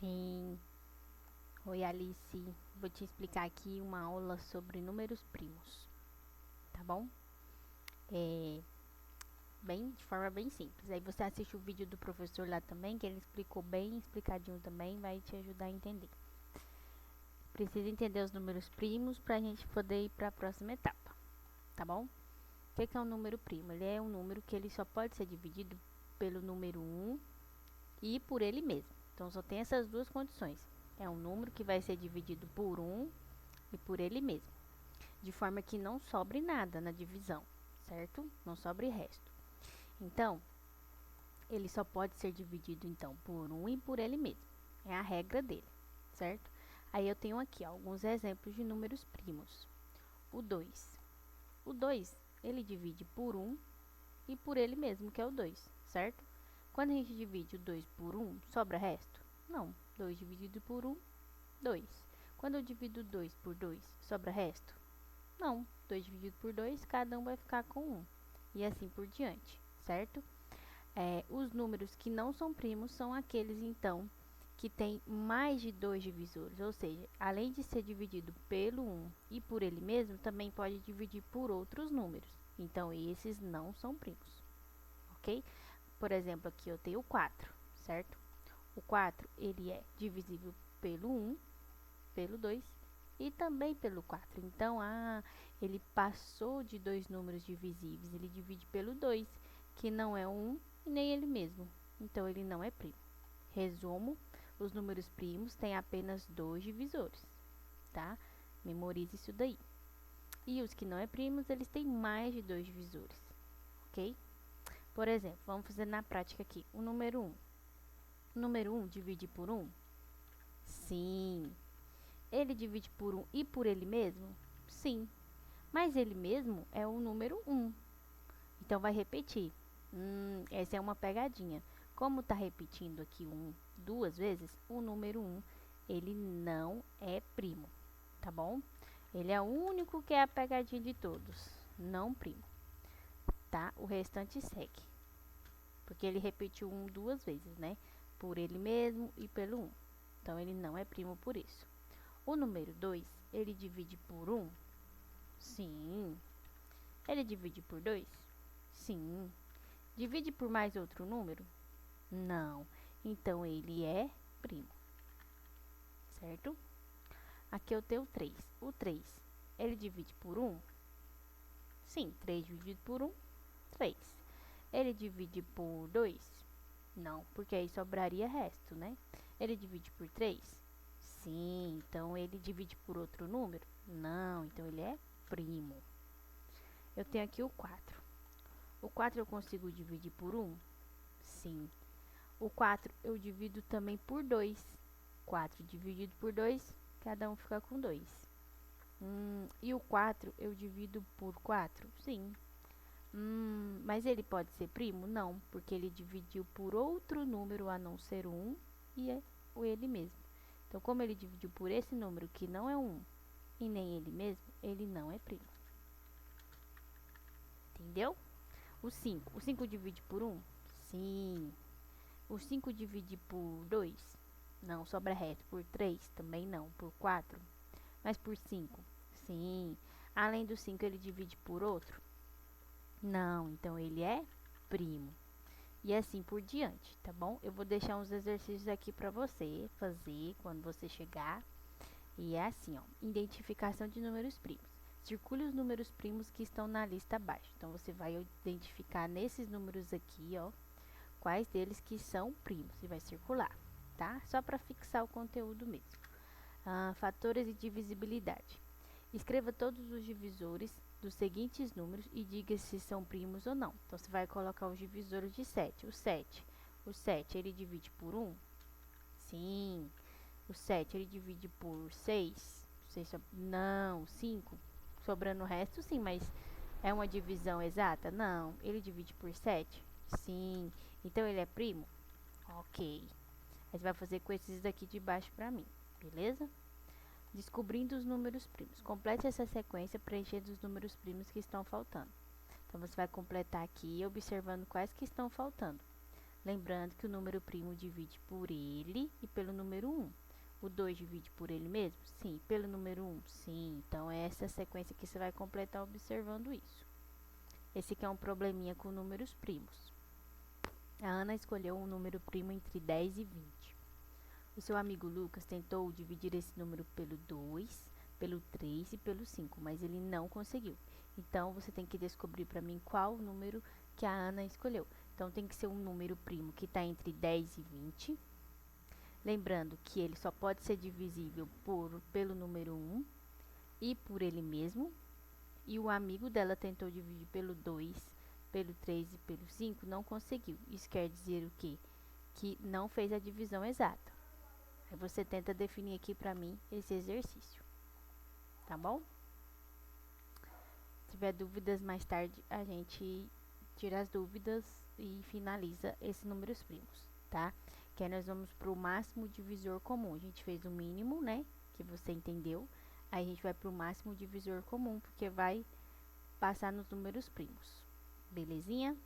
Sim. Oi, Alice. Vou te explicar aqui uma aula sobre números primos, tá bom? É de forma bem simples. Aí você assiste o vídeo do professor lá também, que ele explicou bem explicadinho também, vai te ajudar a entender. Precisa entender os números primos para a gente poder ir para a próxima etapa, tá bom? O que é um número primo? Ele é um número que ele só pode ser dividido pelo número 1 e por ele mesmo. Então só tem essas duas condições. É um número que vai ser dividido por 1 e por ele mesmo, de forma que não sobre nada na divisão, certo? Não sobre resto. Então, ele só pode ser dividido então por 1 e por ele mesmo. É a regra dele, certo? Aí eu tenho aqui alguns exemplos de números primos. O 2. O 2, ele divide por 1 e por ele mesmo, que é o 2, certo? Quando a gente divide o 2 por 1, sobra resto? Não. 2 dividido por 1, 2. Quando eu divido 2 por 2, sobra resto? Não. 2 dividido por 2, cada um vai ficar com 1. E assim por diante, certo? Os números que não são primos são aqueles, então, que têm mais de 2 divisores. Ou seja, além de ser dividido pelo 1 e por ele mesmo, também pode dividir por outros números. Então, esses não são primos, ok? Por exemplo, aqui eu tenho o 4, certo? O 4, ele é divisível pelo 1, pelo 2 e também pelo 4. Então, ele passou de dois números divisíveis, ele divide pelo 2, que não é 1 e nem ele mesmo. Então, ele não é primo. Resumo, os números primos têm apenas dois divisores, tá? Memorize isso daí. E os que não é primos, eles têm mais de dois divisores, ok? Por exemplo, vamos fazer na prática aqui. O número 1. O número 1 divide por 1? Sim. Ele divide por 1 e por ele mesmo? Sim. Mas ele mesmo é o número 1. Então, vai repetir. Essa é uma pegadinha. Como está repetindo aqui 1 duas vezes, o número 1, ele não é primo, tá bom? Ele é o único que é a pegadinha de todos, não primo, tá? O restante segue, porque ele repetiu 1 duas vezes, né? Por ele mesmo e pelo 1. Então, ele não é primo por isso. O número 2, ele divide por 1? Sim. Ele divide por 2? Sim. Divide por mais outro número? Não. Então, ele é primo, certo? Aqui eu tenho 3. O 3, ele divide por 1? Sim. 3 dividido por 1, 3. Ele divide por 2? Não, porque aí sobraria resto, né? Ele divide por 3? Sim. Então, ele divide por outro número? Não. Então, ele é primo. Eu tenho aqui o 4. O 4 eu consigo dividir por 1? Sim. O 4 eu divido também por 2. 4 dividido por 2, cada um fica com 2. E o 4 eu divido por 4? Sim. Mas ele pode ser primo? Não, porque ele dividiu por outro número a não ser 1 e é ele mesmo. Então, como ele dividiu por esse número que não é 1 e nem ele mesmo, ele não é primo. Entendeu? O 5. O 5 divide por 1? Sim. O 5 divide por 2? Não, sobra resto. Por 3? Também não. Por 4? Mas por 5? Sim. Além do 5, ele divide por outro? Não, então ele é primo. E assim por diante, tá bom? Eu vou deixar uns exercícios aqui para você fazer quando você chegar. E é assim, ó. Identificação de números primos. Circule os números primos que estão na lista abaixo. Então, você vai identificar nesses números aqui, ó, quais deles que são primos e vai circular, tá? Só para fixar o conteúdo mesmo. Fatores de divisibilidade. Escreva todos os divisores dos seguintes números e diga se são primos ou não. Então, você vai colocar os divisores de 7. O 7, ele divide por 1? Sim. O 7, ele divide por 6? Não. 5? Sobrando o resto, sim, mas é uma divisão exata? Não. Ele divide por 7? Sim. Então, ele é primo? Ok. Aí você vai fazer com esses daqui de baixo pra mim, beleza? Descobrindo os números primos. Complete essa sequência preenchendo os números primos que estão faltando. Então, você vai completar aqui observando quais que estão faltando. Lembrando que o número primo divide por ele e pelo número 1. O 2 divide por ele mesmo? Sim. Pelo número 1? Sim. Então, é essa sequência que você vai completar observando isso. Esse aqui é um probleminha com números primos. A Ana escolheu um número primo entre 10 e 20. O seu amigo Lucas tentou dividir esse número pelo 2, pelo 3 e pelo 5, mas ele não conseguiu. Então, você tem que descobrir para mim qual número que a Ana escolheu. Então, tem que ser um número primo que está entre 10 e 20. Lembrando que ele só pode ser divisível pelo número 1 e por ele mesmo. E o amigo dela tentou dividir pelo 2, pelo 3 e pelo 5, não conseguiu. Isso quer dizer o quê? Que não fez a divisão exata. Aí você tenta definir aqui para mim esse exercício, tá bom? Se tiver dúvidas mais tarde, a gente tira as dúvidas e finaliza esses números primos, tá? Que aí nós vamos para o máximo divisor comum. A gente fez o mínimo, né? Que você entendeu. Aí a gente vai para o máximo divisor comum, porque vai passar nos números primos. Belezinha?